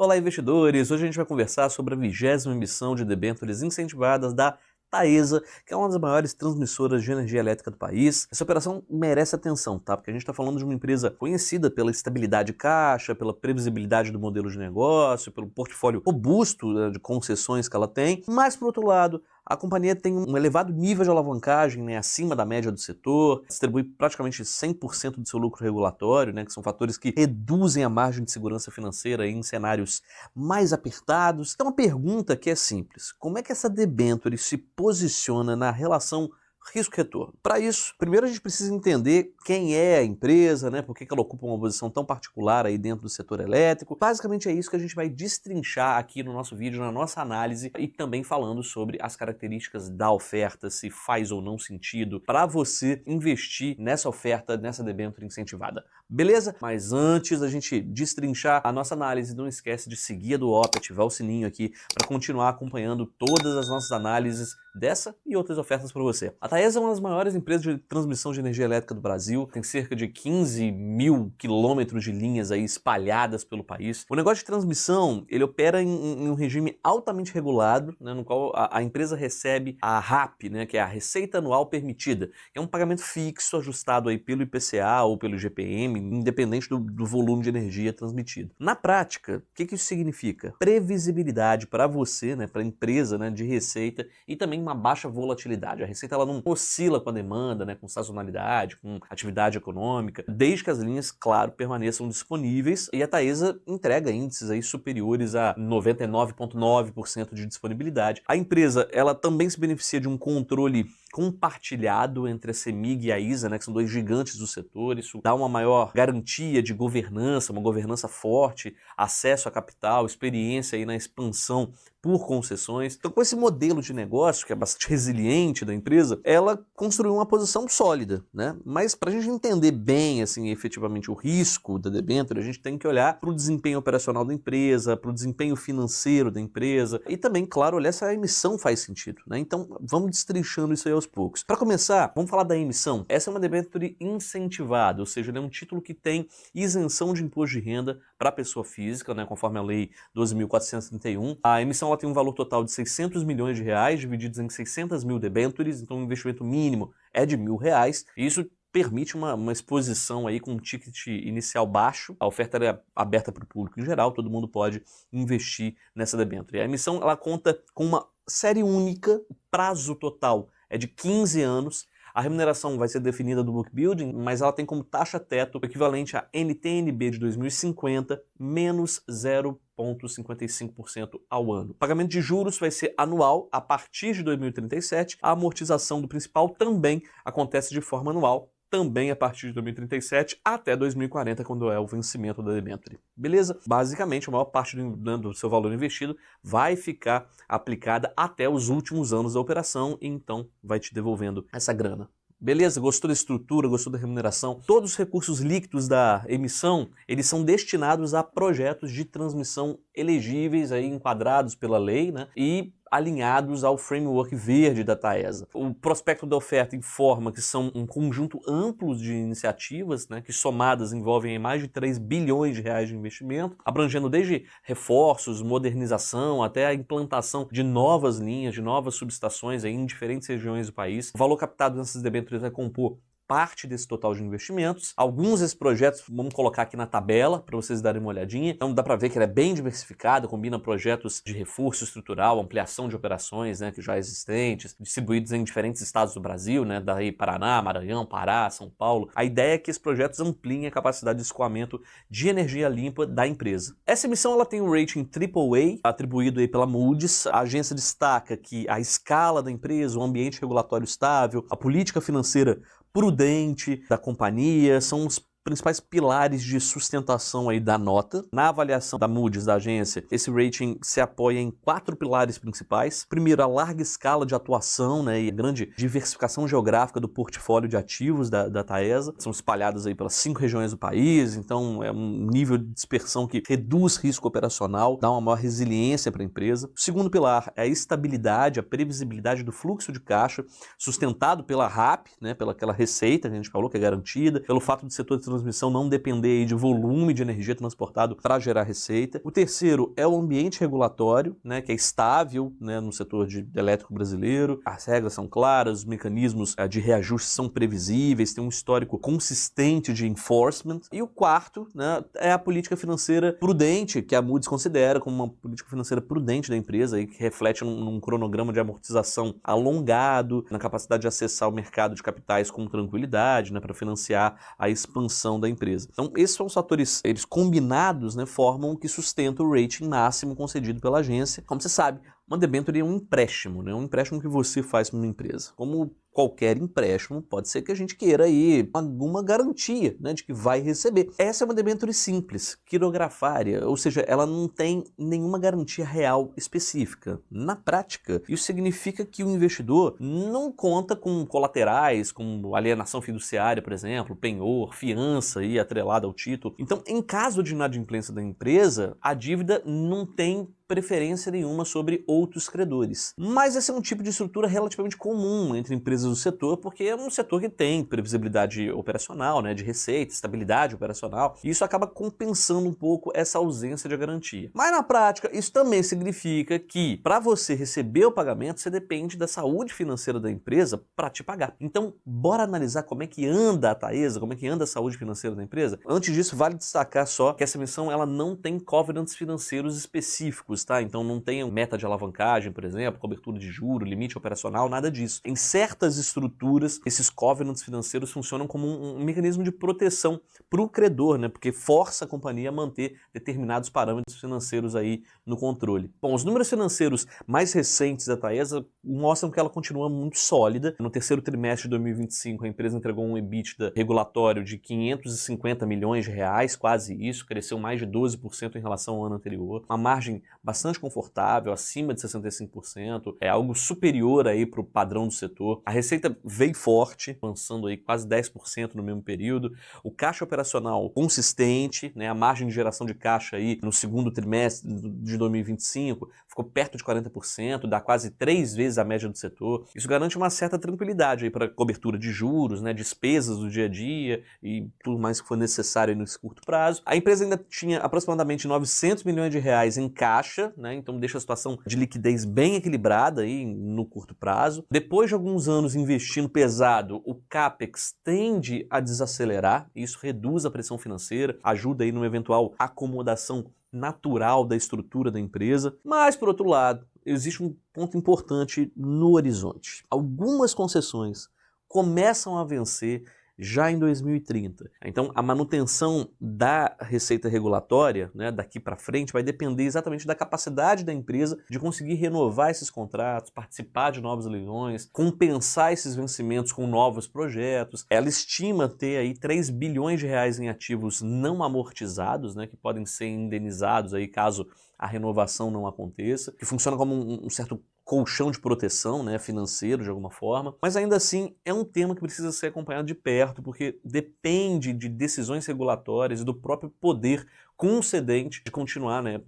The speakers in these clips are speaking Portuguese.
Olá, investidores! Hoje a gente vai conversar sobre a 20ª emissão de debêntures incentivadas da Taesa, que é uma das maiores transmissoras de energia elétrica do país. Essa operação merece atenção, tá? Porque a gente está falando de uma empresa conhecida pela estabilidade de caixa, pela previsibilidade do modelo de negócio, pelo portfólio robusto, né, de concessões que ela tem. Mas, por outro lado, a companhia tem um elevado nível de alavancagem, né, acima da média do setor, distribui praticamente 100% do seu lucro regulatório, né, que são fatores que reduzem a margem de segurança financeira em cenários mais apertados. Então, uma pergunta que é simples: como é que essa debênture se posiciona na relação risco-retorno? Para isso, primeiro a gente precisa entender quem é a empresa, né? Por que ela ocupa uma posição tão particular aí dentro do setor elétrico. Basicamente é isso que a gente vai destrinchar aqui no nosso vídeo, na nossa análise, e também falando sobre as características da oferta, se faz ou não sentido para você investir nessa oferta, nessa debênture incentivada. Beleza? Mas antes da gente destrinchar a nossa análise, não esquece de seguir a do OP, ativar o sininho aqui para continuar acompanhando todas as nossas análises dessa e outras ofertas para você. A Taesa é uma das maiores empresas de transmissão de energia elétrica do Brasil, tem cerca de 15 mil quilômetros de linhas aí espalhadas pelo país. O negócio de transmissão, ele opera em um regime altamente regulado, né, no qual a empresa recebe a RAP, né, que é a Receita Anual Permitida, que é um pagamento fixo ajustado aí pelo IPCA ou pelo IGPM, independente do volume de energia transmitido. Na prática, o que isso significa? Previsibilidade para você, né, para a empresa, né, de receita, e também uma baixa volatilidade. A receita ela não oscila com a demanda, né, com sazonalidade, com atividade econômica, desde que as linhas, claro, permaneçam disponíveis, e a Taesa entrega índices aí superiores a 99,9% de disponibilidade. A empresa ela também se beneficia de um controle compartilhado entre a CEMIG e a ISA, né, que são dois gigantes do setor. Isso dá uma maior garantia de governança, uma governança forte, acesso a capital, experiência aí na expansão por concessões. Então, com esse modelo de negócio, que é bastante resiliente da empresa, ela construiu uma posição sólida, né? Mas para a gente entender bem, assim, efetivamente o risco da debênture, a gente tem que olhar para o desempenho operacional da empresa, para o desempenho financeiro da empresa e também, claro, olhar se a emissão faz sentido, né? Então, vamos destrinchando isso aí aos poucos. Para começar, vamos falar da emissão. Essa é uma debênture incentivada, ou seja, ele é um título que tem isenção de imposto de renda para a pessoa física, né, conforme a lei 12.431. A emissão ela tem um valor total de 600 milhões de reais, divididos em 600 mil debêntures, então o investimento mínimo é de R$1.000, e isso permite uma exposição aí com um ticket inicial baixo. A oferta é aberta para o público em geral, todo mundo pode investir nessa debênture. A emissão ela conta com uma série única, o prazo total é de 15 anos, a remuneração vai ser definida do book building, mas ela tem como taxa teto o equivalente a NTNB de 2050 menos 0,55% ao ano. O pagamento de juros vai ser anual a partir de 2037, a amortização do principal também acontece de forma anual, também a partir de 2037 até 2040, quando é o vencimento da debênture. Beleza? Basicamente, a maior parte do seu valor investido vai ficar aplicada até os últimos anos da operação e então vai te devolvendo essa grana. Beleza? Gostou da estrutura, gostou da remuneração? Todos os recursos líquidos da emissão, eles são destinados a projetos de transmissão elegíveis, aí, enquadrados pela lei, né? E alinhados ao framework verde da Taesa. O prospecto da oferta informa que são um conjunto amplo de iniciativas, né, que somadas envolvem mais de 3 bilhões de reais de investimento, abrangendo desde reforços, modernização, até a implantação de novas linhas, de novas subestações aí em diferentes regiões do país. O valor captado nessas debêntures vai compor parte desse total de investimentos. Alguns desses projetos, vamos colocar aqui na tabela para vocês darem uma olhadinha. Então dá para ver que ela é bem diversificada, combina projetos de reforço estrutural, ampliação de operações, né, que já existentes, distribuídos em diferentes estados do Brasil, né, daí Paraná, Maranhão, Pará, São Paulo. A ideia é que esses projetos ampliem a capacidade de escoamento de energia limpa da empresa. Essa emissão ela tem um rating AAA, atribuído aí pela Moody's. A agência destaca que a escala da empresa, o ambiente regulatório estável, a política financeira prudente da companhia são os principais pilares de sustentação aí da nota. Na avaliação da Moody's, da agência, esse rating se apoia em 4 pilares principais. Primeiro, a larga escala de atuação, né, e a grande diversificação geográfica do portfólio de ativos da Taesa. São espalhados aí pelas 5 regiões do país, então é um nível de dispersão que reduz risco operacional, dá uma maior resiliência para a empresa. O segundo pilar é a estabilidade, a previsibilidade do fluxo de caixa, sustentado pela RAP, né, pela aquela receita que a gente falou que é garantida, pelo fato do setor de transmissão não depender aí de volume de energia transportado para gerar receita. O terceiro é o ambiente regulatório, né, que é estável, né, no setor elétrico brasileiro. As regras são claras, os mecanismos de reajuste são previsíveis, tem um histórico consistente de enforcement. E o quarto, né, é a política financeira prudente, que a Moody's considera como uma política financeira prudente da empresa, e que reflete num cronograma de amortização alongado, na capacidade de acessar o mercado de capitais com tranquilidade, né, para financiar a expansão da empresa. Então, esses são os fatores, eles combinados, né, formam o que sustenta o rating máximo concedido pela agência. Como você sabe, uma debênture é um empréstimo, né? Um empréstimo que você faz para uma empresa. Como qualquer empréstimo, pode ser que a gente queira aí alguma garantia, né, de que vai receber. Essa é uma debênture simples, quirografária, ou seja, ela não tem nenhuma garantia real específica. Na prática, isso significa que o investidor não conta com colaterais, como alienação fiduciária, por exemplo, penhor, fiança aí atrelada ao título. Então, em caso de inadimplência da empresa, a dívida não tem preferência nenhuma sobre outros credores. Mas esse é um tipo de estrutura relativamente comum entre empresas do setor, porque é um setor que tem previsibilidade operacional, né, de receita, estabilidade operacional, e isso acaba compensando um pouco essa ausência de garantia. Mas na prática, isso também significa que para você receber o pagamento, você depende da saúde financeira da empresa para te pagar. Então, bora analisar como é que anda a Taesa, como é que anda a saúde financeira da empresa? Antes disso, vale destacar só que essa missão ela não tem covenants financeiros específicos, tá? Então não tem meta de alavancagem, por exemplo, cobertura de juro, limite operacional, nada disso. Em certas estruturas, esses covenants financeiros funcionam como um mecanismo de proteção para o credor, né? Porque força a companhia a manter determinados parâmetros financeiros aí no controle. Bom, os números financeiros mais recentes da Taesa mostram que ela continua muito sólida. No terceiro trimestre de 2025, a empresa entregou um EBITDA regulatório de 550 milhões de reais, quase isso, cresceu mais de 12% em relação ao ano anterior. Uma margem bastante confortável, acima de 65%, é algo superior aí para o padrão do setor. A receita veio forte, avançando aí quase 10% no mesmo período. O caixa operacional consistente, né? A margem de geração de caixa aí no segundo trimestre de 2025 ficou perto de 40%, dá quase 3 vezes a média do setor. Isso garante uma certa tranquilidade aí para cobertura de juros, né? Despesas do dia a dia e tudo mais que for necessário nesse curto prazo. A empresa ainda tinha aproximadamente 900 milhões de reais em caixa, né? Então deixa a situação de liquidez bem equilibrada aí no curto prazo. Depois de alguns anos investindo pesado, o CAPEX tende a desacelerar, isso reduz a pressão financeira, ajuda aí numa eventual acomodação natural da estrutura da empresa. Mas, por outro lado, existe um ponto importante no horizonte. Algumas concessões começam a vencer já em 2030. Então, a manutenção da receita regulatória, né, daqui para frente, vai depender exatamente da capacidade da empresa de conseguir renovar esses contratos, participar de novos leilões, compensar esses vencimentos com novos projetos. Ela estima ter aí 3 bilhões de reais em ativos não amortizados, né, que podem ser indenizados aí caso a renovação não aconteça, que funciona como um certo colchão de proteção, né, financeiro de alguma forma, mas ainda assim é um tema que precisa ser acompanhado de perto, porque depende de decisões regulatórias e do próprio poder concedente de continuar, né,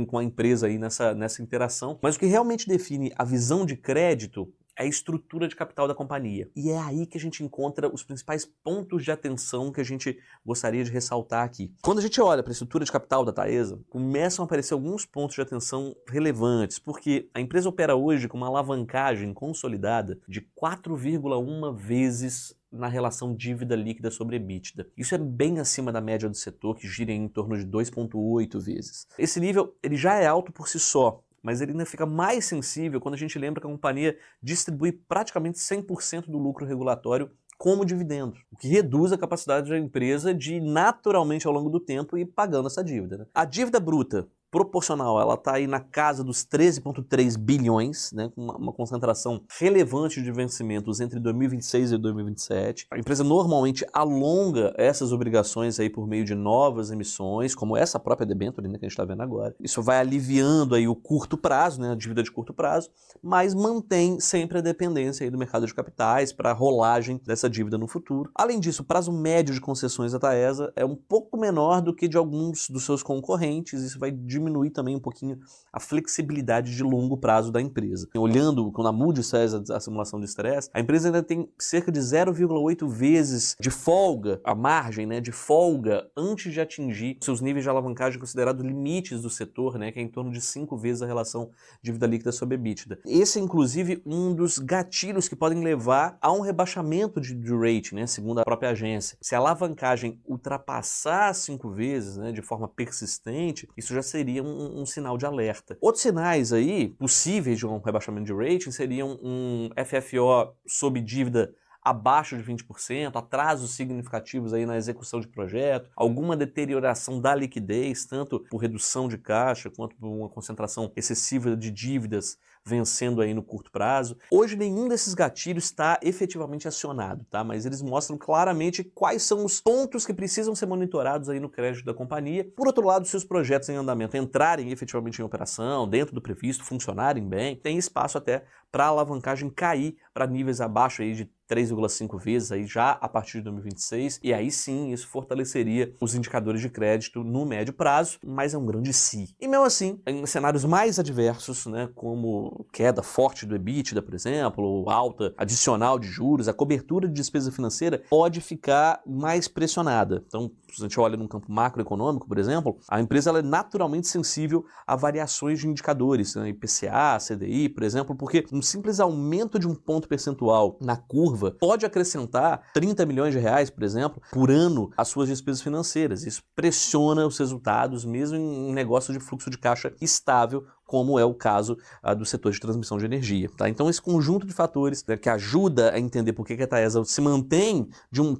com a empresa aí nessa interação. Mas o que realmente define a visão de crédito é a estrutura de capital da companhia. E é aí que a gente encontra os principais pontos de atenção que a gente gostaria de ressaltar aqui. Quando a gente olha para a estrutura de capital da Taesa, começam a aparecer alguns pontos de atenção relevantes, porque a empresa opera hoje com uma alavancagem consolidada de 4,1 vezes na relação dívida líquida sobre EBITDA. Isso é bem acima da média do setor, que gira em torno de 2,8 vezes. Esse nível ele já é alto por si só, mas ele ainda fica mais sensível quando a gente lembra que a companhia distribui praticamente 100% do lucro regulatório como dividendo, o que reduz a capacidade da empresa de naturalmente ao longo do tempo ir pagando essa dívida, né? A dívida bruta proporcional, ela está aí na casa dos 13,3 bilhões, né, com uma concentração relevante de vencimentos entre 2026 e 2027. A empresa normalmente alonga essas obrigações aí por meio de novas emissões, como essa própria debênture, né, que a gente está vendo agora. Isso vai aliviando aí o curto prazo, né, a dívida de curto prazo, mas mantém sempre a dependência aí do mercado de capitais para a rolagem dessa dívida no futuro. Além disso, o prazo médio de concessões da Taesa é um pouco menor do que de alguns dos seus concorrentes. Isso vai diminuir também um pouquinho a flexibilidade de longo prazo da empresa. Olhando, quando a Moody's faz a simulação de estresse, a empresa ainda tem cerca de 0,8 vezes de folga, a margem, né, de folga antes de atingir seus níveis de alavancagem considerados limites do setor, né, que é em torno de 5 vezes a relação dívida líquida sobre EBITDA. Esse é, inclusive, um dos gatilhos que podem levar a um rebaixamento de rating, né, segundo a própria agência. Se a alavancagem ultrapassar 5 vezes, né, de forma persistente, isso já seria um sinal de alerta. Outros sinais aí possíveis de um rebaixamento de rating seriam um FFO sob dívida abaixo de 20%, atrasos significativos aí na execução de projeto, alguma deterioração da liquidez, tanto por redução de caixa quanto por uma concentração excessiva de dívidas vencendo aí no curto prazo. Hoje nenhum desses gatilhos está efetivamente acionado, tá? Mas eles mostram claramente quais são os pontos que precisam ser monitorados aí no crédito da companhia. Por outro lado, se os projetos em andamento entrarem efetivamente em operação, dentro do previsto, funcionarem bem, tem espaço até para a alavancagem cair para níveis abaixo aí de 3,5 vezes aí já a partir de 2026, e aí sim isso fortaleceria os indicadores de crédito no médio prazo, mas é um grande se. E mesmo assim, em cenários mais adversos, né, como queda forte do EBITDA, por exemplo, ou alta adicional de juros, a cobertura de despesa financeira pode ficar mais pressionada. Então, se a gente olha num campo macroeconômico, por exemplo, a empresa ela é naturalmente sensível a variações de indicadores, né, IPCA, CDI, por exemplo, porque um simples aumento de um ponto percentual na curva pode acrescentar 30 milhões de reais, por exemplo, por ano às suas despesas financeiras. Isso pressiona os resultados, mesmo em um negócio de fluxo de caixa estável, como é o caso do setor de transmissão de energia. Tá? Então esse conjunto de fatores, né, que ajuda a entender por que a Taesa se mantém,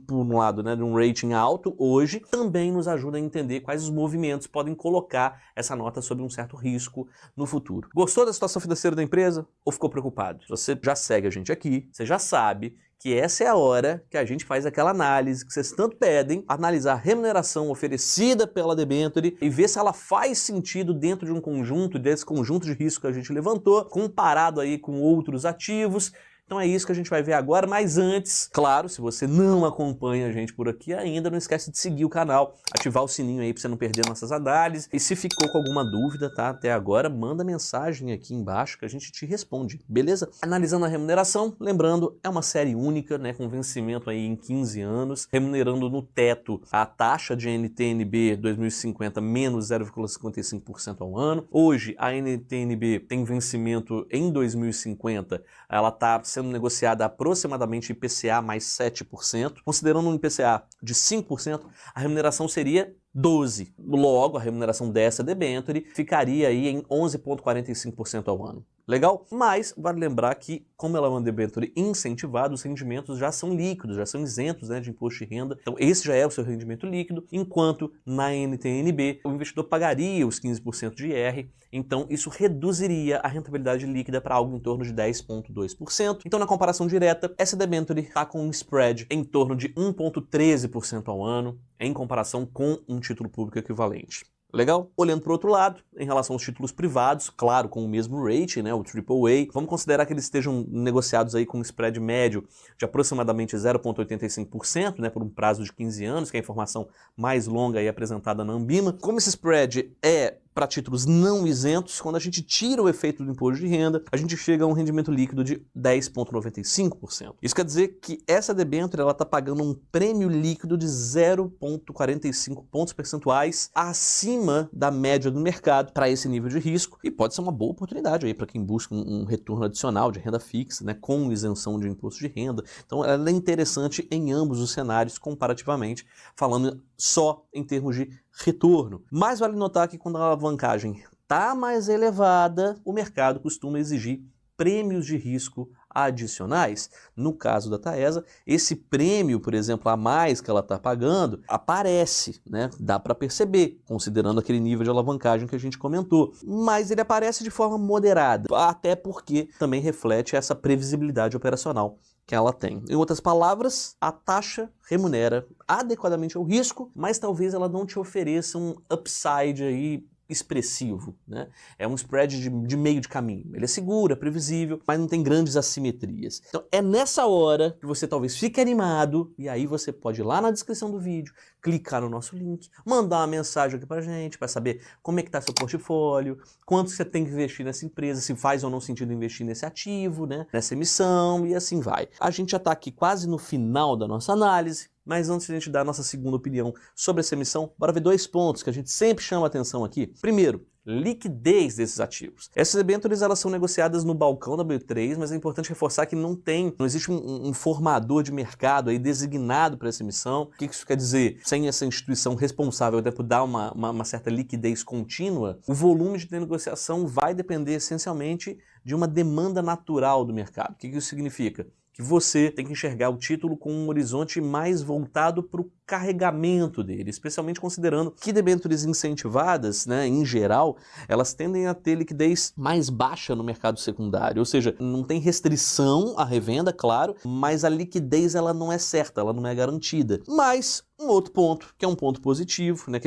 por um lado, né, de um rating alto hoje, também nos ajuda a entender quais os movimentos podem colocar essa nota sob um certo risco no futuro. Gostou da situação financeira da empresa ou ficou preocupado? Se você já segue a gente aqui, você já sabe que essa é a hora que a gente faz aquela análise que vocês tanto pedem, analisar a remuneração oferecida pela debenture e ver se ela faz sentido dentro de um conjunto, desse conjunto de risco que a gente levantou, comparado aí com outros ativos. Então é isso que a gente vai ver agora, mas antes, claro, se você não acompanha a gente por aqui ainda, não esquece de seguir o canal, ativar o sininho aí para você não perder nossas análises. E se ficou com alguma dúvida, tá, até agora, manda mensagem aqui embaixo que a gente te responde, beleza? Analisando a remuneração, lembrando, é uma série única, né, com vencimento aí em 15 anos, remunerando no teto a taxa de NTNB 2050 menos 0,55% ao ano. Hoje, a NTNB tem vencimento em 2050, ela está sendo negociada aproximadamente IPCA mais 7%. Considerando um IPCA de 5%, a remuneração seria 12%. Logo, a remuneração dessa debenture ficaria aí em 11,45% ao ano. Legal? Mas vale lembrar que, como ela é uma debenture incentivada, os rendimentos já são líquidos, já são isentos, né, de imposto de renda. Então esse já é o seu rendimento líquido, enquanto na NTNB o investidor pagaria os 15% de IR, então isso reduziria a rentabilidade líquida para algo em torno de 10,2%. Então na comparação direta, essa debenture está com um spread em torno de 1,13% ao ano, em comparação com um título público equivalente. Legal? Olhando para o outro lado, em relação aos títulos privados, claro, com o mesmo rating, né, o AAA, vamos considerar que eles estejam negociados aí com um spread médio de aproximadamente 0,85%, né, por um prazo de 15 anos, que é a informação mais longa aí apresentada na Anbima. Como esse spread é para títulos não isentos, quando a gente tira o efeito do imposto de renda, a gente chega a um rendimento líquido de 10,95%. Isso quer dizer que essa debênture ela está pagando um prêmio líquido de 0,45 pontos percentuais acima da média do mercado para esse nível de risco, e pode ser uma boa oportunidade aí para quem busca um retorno adicional de renda fixa, né, com isenção de imposto de renda. Então ela é interessante em ambos os cenários comparativamente, falando só em termos de retorno. Mas vale notar que quando a alavancagem está mais elevada, o mercado costuma exigir prêmios de risco adicionais. No caso da Taesa, esse prêmio, por exemplo, a mais que ela está pagando, aparece, né? Dá para perceber, considerando aquele nível de alavancagem que a gente comentou. Mas ele aparece de forma moderada, até porque também reflete essa previsibilidade operacional que ela tem. Em outras palavras, a taxa remunera adequadamente ao risco, mas talvez ela não te ofereça um upside aí expressivo, né? É um spread de meio de caminho. Ele é seguro, é previsível, mas não tem grandes assimetrias. Então é nessa hora que você talvez fique animado, e aí você pode ir lá na descrição do vídeo, clicar no nosso link, mandar uma mensagem aqui pra gente, para saber como é que tá seu portfólio, quanto você tem que investir nessa empresa, se faz ou não sentido investir nesse ativo, né? Nessa emissão, e assim vai. A gente já tá aqui quase no final da nossa análise, mas antes de a gente dar a nossa segunda opinião sobre essa emissão, bora ver 2 pontos que a gente sempre chama atenção aqui. Primeiro, liquidez desses ativos. Essas debêntures elas são negociadas no balcão da B3, mas é importante reforçar que não existe um formador de mercado aí designado para essa emissão. O que isso quer dizer? Sem essa instituição responsável até por dar uma certa liquidez contínua, o volume de negociação vai depender essencialmente de uma demanda natural do mercado. O que isso significa? Que você tem que enxergar o título com um horizonte mais voltado para o carregamento dele, especialmente considerando que debêntures incentivadas, né, em geral, elas tendem a ter liquidez mais baixa no mercado secundário, ou seja, não tem restrição à revenda, claro, mas a liquidez ela não é certa, ela não é garantida. Mas um outro ponto, que é um ponto positivo, né, que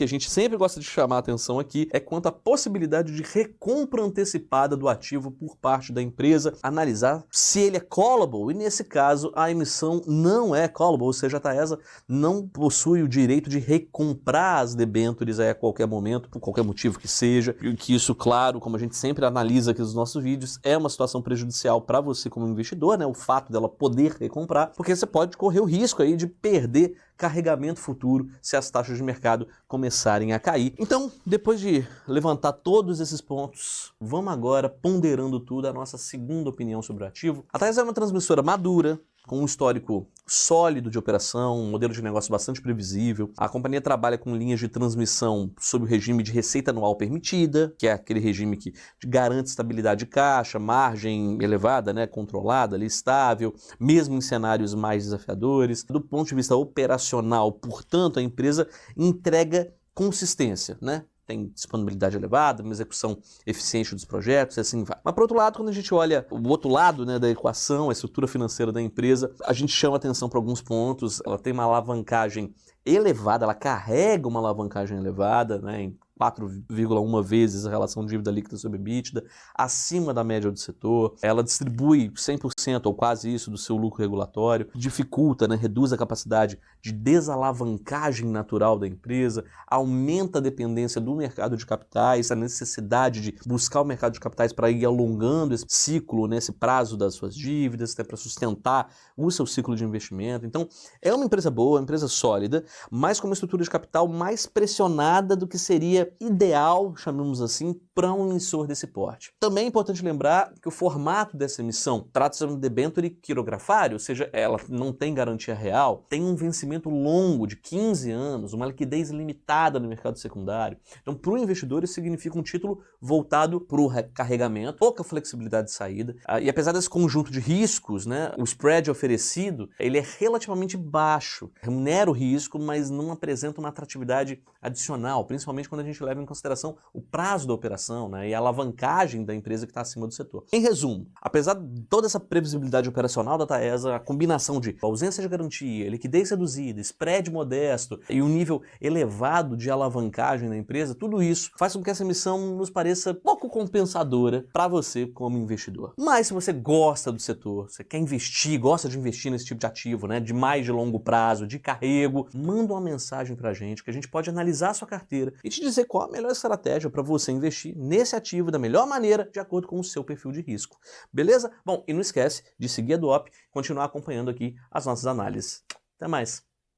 a gente sempre gosta de chamar a atenção aqui, é quanto à possibilidade de recompra antecipada do ativo por parte da empresa, analisar se ele é callable, e nesse caso a emissão não é callable, ou seja, a Taesa não possui o direito de recomprar as debêntures a qualquer momento, por qualquer motivo que seja, e que isso, claro, como a gente sempre analisa aqui nos nossos vídeos, é uma situação prejudicial para você como investidor, né, o fato dela poder recomprar, porque você pode correr o risco aí de perder carregamento futuro se as taxas de mercado começarem a cair. Então, depois de levantar todos esses pontos, vamos agora, ponderando tudo, a nossa segunda opinião sobre o ativo. A Taesa é uma transmissora madura, com um histórico sólido de operação, um modelo de negócio bastante previsível. A companhia trabalha com linhas de transmissão sob o regime de receita anual permitida, que é aquele regime que garante estabilidade de caixa, margem elevada, né, controlada, ali, estável, mesmo em cenários mais desafiadores. Do ponto de vista operacional, portanto, a empresa entrega consistência, né? Tem disponibilidade elevada, uma execução eficiente dos projetos e assim vai. Mas, por outro lado, quando a gente olha o outro lado, né, da equação, a estrutura financeira da empresa, a gente chama atenção para alguns pontos. Ela tem uma alavancagem elevada, ela carrega uma alavancagem elevada, né, em 4,1 vezes a relação dívida líquida sobre EBITDA, acima da média do setor. Ela distribui 100% ou quase isso do seu lucro regulatório, dificulta, né, reduz a capacidade de desalavancagem natural da empresa, aumenta a dependência do mercado de capitais, a necessidade de buscar o mercado de capitais para ir alongando esse ciclo, né, esse prazo das suas dívidas, até para sustentar o seu ciclo de investimento. Então, é uma empresa boa, uma empresa sólida, mas com uma estrutura de capital mais pressionada do que seria ideal, chamemos assim, para um emissor desse porte. Também é importante lembrar que o formato dessa emissão trata-se de um debênture quirografário, ou seja, ela não tem garantia real, tem um vencimento longo de 15 anos, uma liquidez limitada no mercado secundário. Então, para o investidor, isso significa um título voltado para o carregamento, pouca flexibilidade de saída, e apesar desse conjunto de riscos, né, o spread oferecido, ele é relativamente baixo, remunera o risco, mas não apresenta uma atratividade adicional, principalmente quando a gente leva em consideração o prazo da operação, né, e a alavancagem da empresa que está acima do setor. Em resumo, apesar de toda essa previsibilidade operacional da Taesa, a combinação de ausência de garantia, liquidez reduzida, spread modesto e um nível elevado de alavancagem na empresa, tudo isso faz com que essa emissão nos pareça pouco compensadora para você como investidor. Mas se você gosta do setor, você quer investir, gosta de investir nesse tipo de ativo, né, de mais de longo prazo, de carrego, manda uma mensagem pra gente que a gente pode analisar a sua carteira e te dizer qual a melhor estratégia para você investir nesse ativo da melhor maneira, de acordo com o seu perfil de risco. Beleza? Bom, e não esquece de seguir a Duop e continuar acompanhando aqui as nossas análises. Até mais!